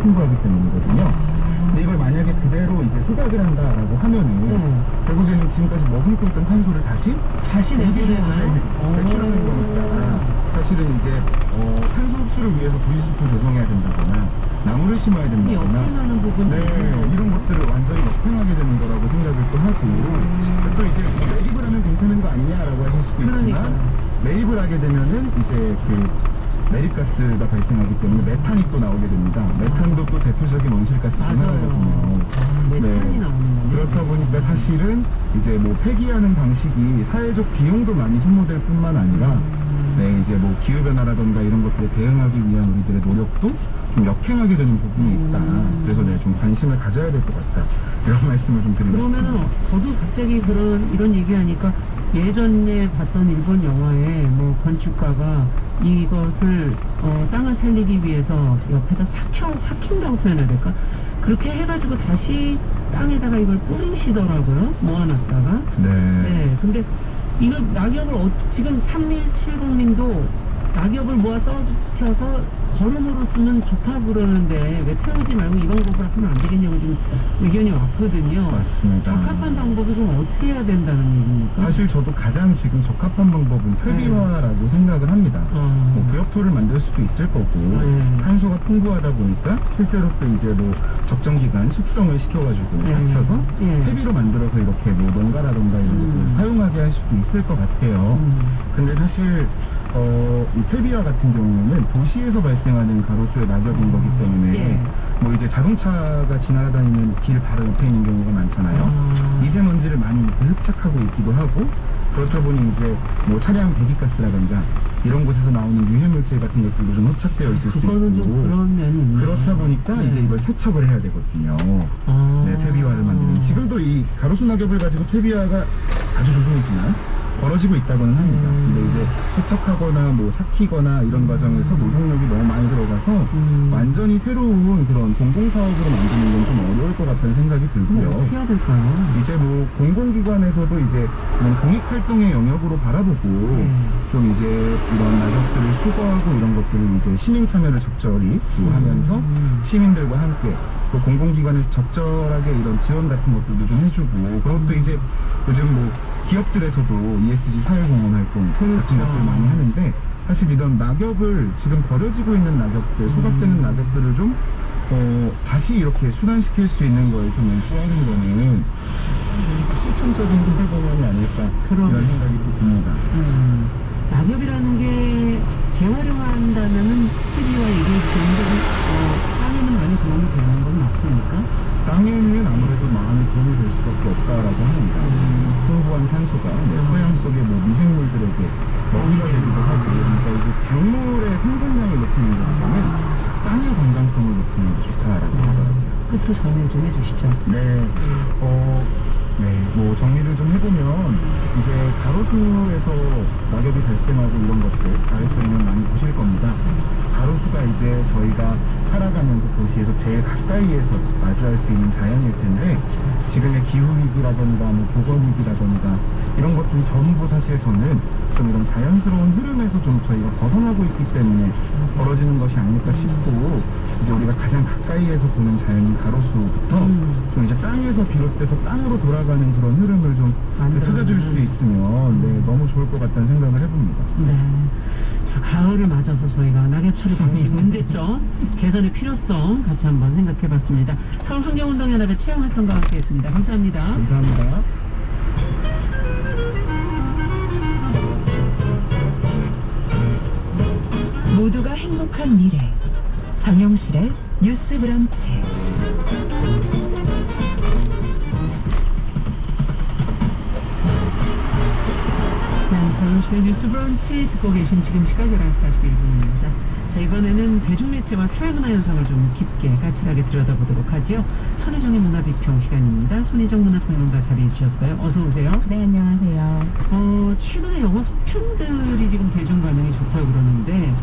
풍부하기 때문이거든요. 근데 이걸 만약에 그대로 이제 소각을 한다라고 하면은 결국에는 지금까지 머금고 있던 탄소를 다시 내보내나요? 배출하는 거니까 사실은 이제 탄소 흡수를 위해서 도시숲을 조성해야 된다거나 나무를 심어야 된다거나 역행하는 부분이 이런 것들을 완전히 역행하게 되는 거라고 생각을 또 하고 또 이제 뭐 매립을 하면 괜찮은 거 아니냐라고 하실 수도 있지만 매립을 하게 되면은 이제 그 매립가스가 발생하기 때문에 메탄이 또 나오게 됩니다. 메탄도 또 대표적인 온실가스 중 하나거든요. 메탄이 나오는 그렇다 보니까 사실은 이제 뭐 폐기하는 방식이 사회적 비용도 많이 소모될 뿐만 아니라 이제 뭐 기후변화라던가 이런 것들에 대응하기 위한 우리들의 노력도 좀 역행하게 되는 부분이 있다. 그래서 좀 관심을 가져야 될 것 같다. 이런 말씀을 좀 드리고 싶습니다. 그러면은 저도 갑자기 이런 얘기하니까 예전에 봤던 일본 영화에 뭐 건축가가 이것을 땅을 살리기 위해서 옆에다 삭힌다고 표현해야 될까? 그렇게 해가지고 다시 땅에다가 이걸 뿌리시더라고요. 모아놨다가. 네. 근데 이거 낙엽을 지금 3170님도 낙엽을 모아 썩혀서 거름으로 쓰면 좋다고 그러는데 왜 태우지 말고 이 방법을 하면 안 되겠냐고 지금 의견이 왔거든요. 맞습니다. 적합한 방법이 그럼 어떻게 해야 된다는 얘기입니까? 사실 저도 가장 지금 적합한 방법은 퇴비화라고 생각을 합니다. 뭐 부엽토를 만들 수도 있을 거고 탄소가 풍부하다 보니까 실제로 또 이제 뭐 적정 기간 숙성을 시켜가지고 삭혀서 퇴비로 만들어서 이렇게 뭐 농가라던가 이런 것들을 사용하게 할 수도 있을 것 같아요. 근데 사실 이 퇴비화 같은 경우는 도시에서 발생하는 가로수의 낙엽인 거기 때문에 뭐 이제 자동차가 지나다니는 길 바로 옆에 있는 경우가 많잖아요. 미세먼지를 많이 흡착하고 있기도 하고 그렇다 보니 이제 뭐 차량 배기가스라든가 이런 곳에서 나오는 유해물질 같은 것들도 좀 흡착되어 있을 수 있고 그런 면이 그렇다 보니까 이제 이걸 세척을 해야 되거든요. 퇴비화를 만드는 지금도 이 가로수 낙엽을 가지고 퇴비화가 아주 조금이지만 벌어지고 있다고는 합니다. 근데 이제 세척하거나 뭐 삭히거나 이런 과정에서 노동력이 너무 많이 들어가서 완전히 새로운 그런 공공사업으로 만드는 건 좀 어려울 것 같다는 생각이 들고요. 어떻게 해야 될까요? 이제 뭐 공공기관에서도 이제 그냥 공익활동의 영역으로 바라보고 좀 이제 이런 낙엽들을 수거하고 이런 것들을 이제 시민 참여를 적절히 하면서 시민들과 함께 또 공공기관에서 적절하게 이런 지원 같은 것들도 좀 해주고 그것도 이제 요즘 뭐 기업들에서도 ESG 사회공헌 활동 같은 것들 많이 하는데 사실 이런 낙엽을 지금 버려지고 있는 낙엽들 소각되는 낙엽들을 좀 다시 이렇게 순환시킬 수 있는 거에 좀 연구하는 거는 실천적인 사회공헌이 아닐까 이런 생각이 또 듭니다. 낙엽이라는 게 재활용한다면은 퇴비와 이게 굉장히 땅에는 많이 도움이 되는 건 맞습니까? 땅에는 아무래도 많이 도움이 될 수밖에 없다라고 합니다. 풍부한 탄소가 토양 속의 뭐 미생물들에게 먹이가 되기도 하고 그러니까 이제 작물의 생산량을 높이는 거기 때문에 땅의 건강성을 높이는 게 좋다라고 하더라고요. 끝으로 정리 좀 해주시죠. 뭐 정리를 좀 해보면 이제 가로수에서 낙엽이 발생하고 이런 것들 가을철에는 많이 보실 겁니다. 가로수가 이제 저희가 살아가면서 도시에서 제일 가까이에서 마주할 수 있는 자연일 텐데 지금의 기후위기라던가 뭐 보건위기라던가 이런 것들이 전부 사실 저는 좀 이런 자연스러운 흐름에서 좀 저희가 벗어나고 있기 때문에 벌어지는 것이 아닐까 싶고 이제 우리가 가장 가까이에서 보는 자연인 가로수부터 좀 이제 땅에서 비롯돼서 땅으로 돌아가는 그런 흐름을 좀 찾아줄 수 있으면 너무 좋을 것 같다는 생각을 해봅니다. 자, 가을을 맞아서 저희가 낙엽 처리 방식 문제점 개선의 필요성 같이 한번 생각해봤습니다. 서울환경운동연합의 채용활동과 함께했습니다. 감사합니다. 감사합니다. 모두가 행복한 미래 정영실의 뉴스 브런치. 정영실의 뉴스 브런치 듣고 계신 지금 시각 11시 41분입니다. 자, 이번에는 대중매체와 사회문화 현상을 좀 깊게 까칠하게 들여다보도록 하지요. 손혜정의 문화비평 시간입니다. 손혜정 문화평론가 자리해 주셨어요. 어서 오세요. 네, 안녕하세요. 최근에 영화 속편들이 지금 대중 반응이 좋다고 그러는데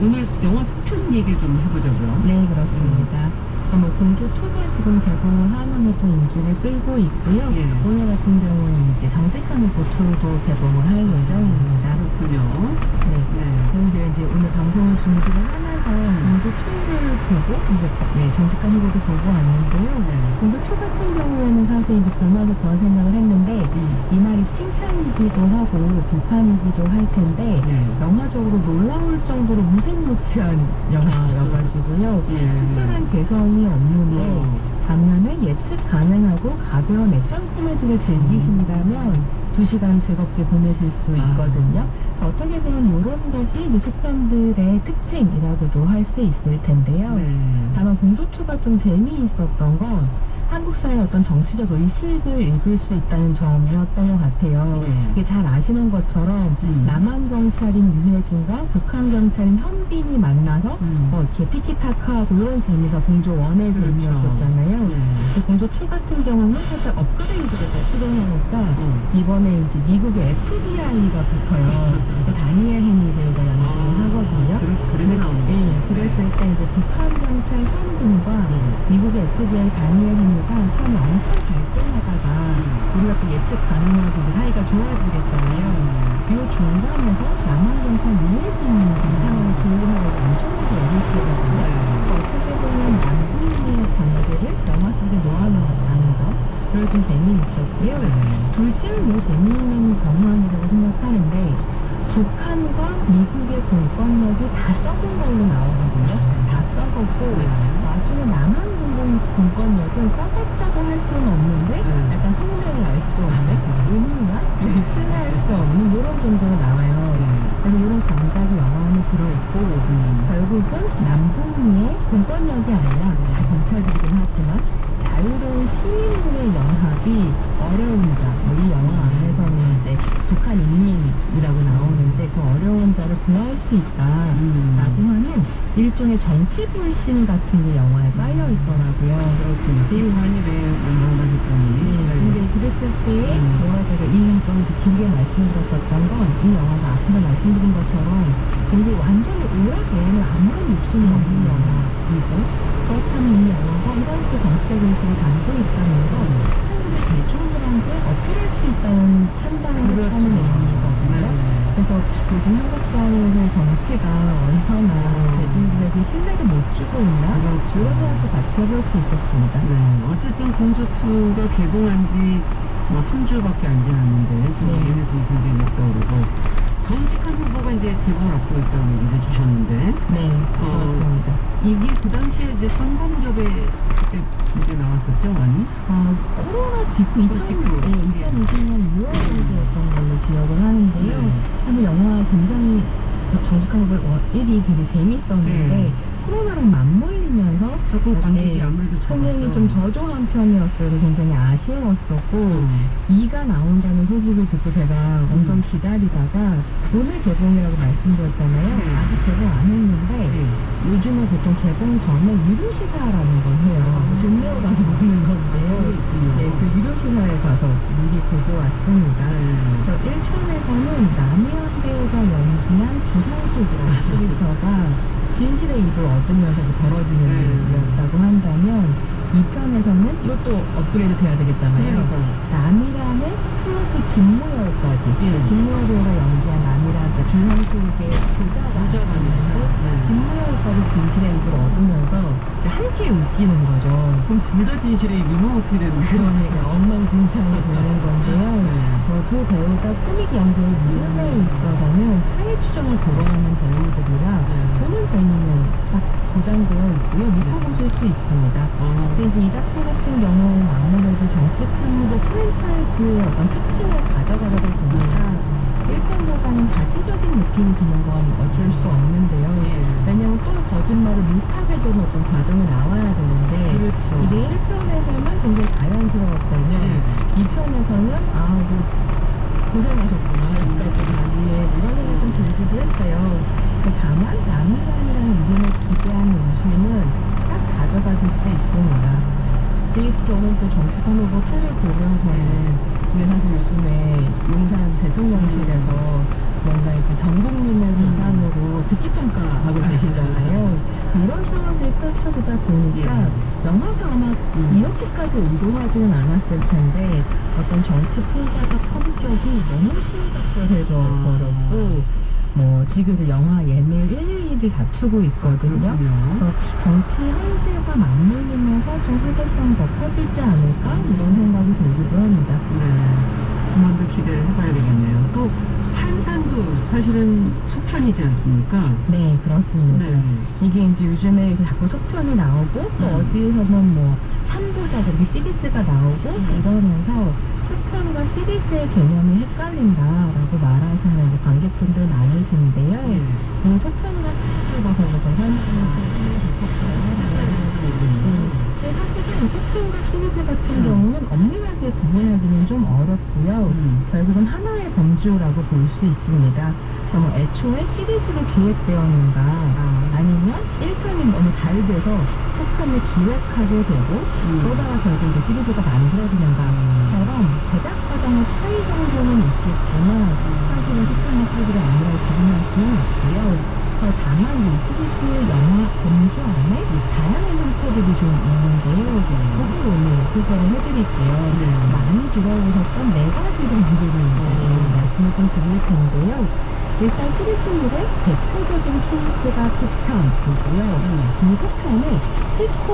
오늘 영화 속편 얘기를 좀 해보자고요. 네, 그렇습니다. 공주2가 지금 개봉하면서 또 인기를 끌고 있고요. 오늘 같은 경우는 이제 정직한 보투도 개봉을 할 예정입니다. 그렇군요. 그런데 이제 오늘 방송을 준비를 하면서 공주2를 보고 이제 정직한 후보도 보고 왔는데요. 공조 2 같은 경우에는 사실 이제 보면서 그런 생각을 했는데 이 말이 칭찬이기도 하고 비판이기도 할 텐데 영화적으로 놀라울 정도로 무색무취한 영화여가지고요. 특별한 개성이 없는데 반면에 예측 가능하고 가벼운 액션 코미디를 즐기신다면 2시간 즐겁게 보내실 수 있거든요. 어떻게 보면 이런 것이 이제 속편들의 특징이라고도 할 수 있을 텐데요. 다만 공조2가 좀 재미있었던 건 한국 사회의 어떤 정치적 의식을 읽을 수 있다는 점이었던 것 같아요. 이게 잘 아시는 것처럼 남한 경찰인 유해진과 북한 경찰인 현빈이 만나서 이렇게 티키타카하고 이런 재미가 공조 1의 재미였었잖아요. 공조 2 같은 경우는 살짝 업그레이드가 시도하니까 이번에 이제 미국의 FBI가 붙어요. 다니엘 헤니베이가 연기를 하거든요. 그래서 나오는 그랬을 때 이제 북한 경찰 현빈과 미국의 FBI 다니엘 헤니가 처음에 엄청 갈등하다가 우리가 또 예측 가능하고 이제 사이가 좋아지겠잖아요. 이 중간에서 남한 경찰 유해진이 이 상황을 조율하려고 엄청나게 애를 쓰거든요. 어떻게 보면 남북의 관계를 영화 속에 놓아놓았다는 점, 그걸 좀 재미있었고요. 둘째는 뭐 재미있는 경험이라고 생각하는데 북한과 미국의 공권력이 다 썩은 걸로 나오거든요. 다 썩었고 나중에 남한 공권력은 썩었다고 할 수는 없는데 약간 속내를 알 수 없는 의문과 신뢰할 수 없는 이런 정도로 나와요. 그래서 이런 감각이 영화 안에 들어있고 결국은 남북미의 공권력이 아니라 다 경찰들이긴 하지만 자유로운 시민들의 연합이 어려운 자, 이 영화 안에서는 이제 북한 인민이라고 나오는데 그 어려운 자를 구할 수 있다라고 하는 일종의 정치 불신 같은 게 영화에 깔려 있더라고요. 그렇군요. 비판이 왜 나온다니까요. 근데 그랬을 때 제가 이건 길게 말씀드렸었던 건 이 영화가 앞서 말씀드린 것처럼 굉장히 완전히 오락내에는 아무런 욕심이 없는 영화이고 그렇다면 이 영화가 이런 식의 정치적 의식을 담고 있다는 건 한국의 대중들한테 어필할 수 있다는 판단을 하는 의미거든요. 그래서 요즘 한국 사회의 정치가 얼마나 대중들에게 신뢰를 못 주고 있나 이런 생각도 같이 해볼 수 있었습니다. 어쨌든 공조2가 개봉한 지 뭐 3주밖에 안 지났는데 지금 예매수가 굉장히 높다고 정직한 후보가 이제 개봉을 앞두고 있다고 얘기를 해주셨는데 그렇습니다. 이게 그 당시에 이제 선검접에 그때 이제 나왔었죠, 많이? 코로나 직후 2020년 6월 정도였던 걸로 기억을 하는데요. 사실 영화 굉장히 정직한 후보 1이 굉장히 재밌었는데 코로나랑 맞물리면서 조금 관객이 아무래도 흥행이 좀 저조한 편이었어요. 굉장히 아쉬웠었고 2가 나온다는 소식을 듣고 제가 엄청 기다리다가 오늘 개봉이라고 말씀드렸잖아요. 아직 개봉 안 했는데 요즘에 보통 개봉 전에 유료시사라는 걸 해요. 돈 내고 가서 보는 건데요. 그 유료시사에 가서 미리 보고 왔습니다. 그래서 1편에서는 남희연 배우가 연기한 주상식이라는 캐릭터가 진실의 입을 얻으면서 벌어지는 일이었다고 한다면 2편에서는 이것도 업그레이드 돼야 되겠잖아요. 남이란의 플러스 김무열까지 김무열 배우가 연기한 남이란 주상식의 부자가 있는데 김무열까지 진실의 입을 얻으면서 함께 웃기는 거죠. 그럼 둘 다 진실의 입이면 어떻게 되는 거예요? 그러니까 엉망진창이 되는 건데요. 두 배우가 코믹 연기의 이름에 있어서는 타의 추종을 거론하는 배우들이라 보는 재미는 딱 보장되어 있고요. 믿고 보실 수 있습니다. 근데 이제 이 작품 같은 경우는 아무래도 정직한 후보 프랜차이즈의 어떤 특징을 가져가다 보니까 1편보다는 자기적인 느낌이 드는 건 어쩔 수 없는데요. 왜냐면 또 거짓말을 못하게 되는 어떤 과정이 나와야 되는데 이게 1편에서는 굉장히 자연스러웠다면 2편에서는 고생하셨구나 여기까지 가기에 이런 생각이 좀 들기도 했어요. 다만 남이란이라는 이름을 기대하는 웃음은 딱 가져가실 수 있습니다. 그리고 저는 또 정치권 후보 2를 보면서는 이게 사실 요즘에 용산 대통령실에서 뭔가 이제 전 국민을 대상으로 듣기평가하고 계시잖아요. 이런 상황들이 펼쳐지다 보니까 영화가 아마 이렇게까지 의도하지는 않았을 텐데 어떤 정치 풍자적 성격이 너무 심각해져 버렸고 뭐 지금 이제 영화 예매 1위를 다투고 있거든요. 그래서 정치 현실과 맞물리면서 좀 화제성 더 커지지 않을까 이런 생각이 들기도 합니다. 네, 한번 더 기대를 해봐야 되겠네요. 또 한산도 사실은 속편이지 않습니까? 네, 그렇습니다. 네. 이게 이제 요즘에 이제 자꾸 속편이 나오고 또 어디에서는 뭐 3부작 이렇게 시리즈가 나오고 이러면서 속편과 시리즈의 개념이 헷갈린다라고 말하시는 이제 관객분들 많으신데요. 이 속편과 시리즈에 대해서 좀 설명을 근데 사실은 속편과 시리즈 같은 경우는 엄밀하게 구분하기는 좀 어렵고요. 결국은 하나의 범주라고 볼 수 있습니다. 그래서 뭐 애초에 시리즈로 기획되었는가 아니면 1편이 너무 잘 돼서 속편을 기획하게 되고 그러다가 결국 이제 시리즈가 만들어지는가처럼 제작 과정의 차이 정도는 있겠지만 사실은 속편과 시리즈를 엄밀하게 구분할 수는 없고요. 다만 이 시리즈 영화 범주 안에 다양한 형태들이 좀 있는데요. 거기 오늘 소개를 해드릴게요. 많이 들어오셨던 4가지 범주를 이제 말씀을 좀 드릴 텐데요. 일단 시리즈물의 대표적인 케이스가 속편이고요. 이 속편을 3편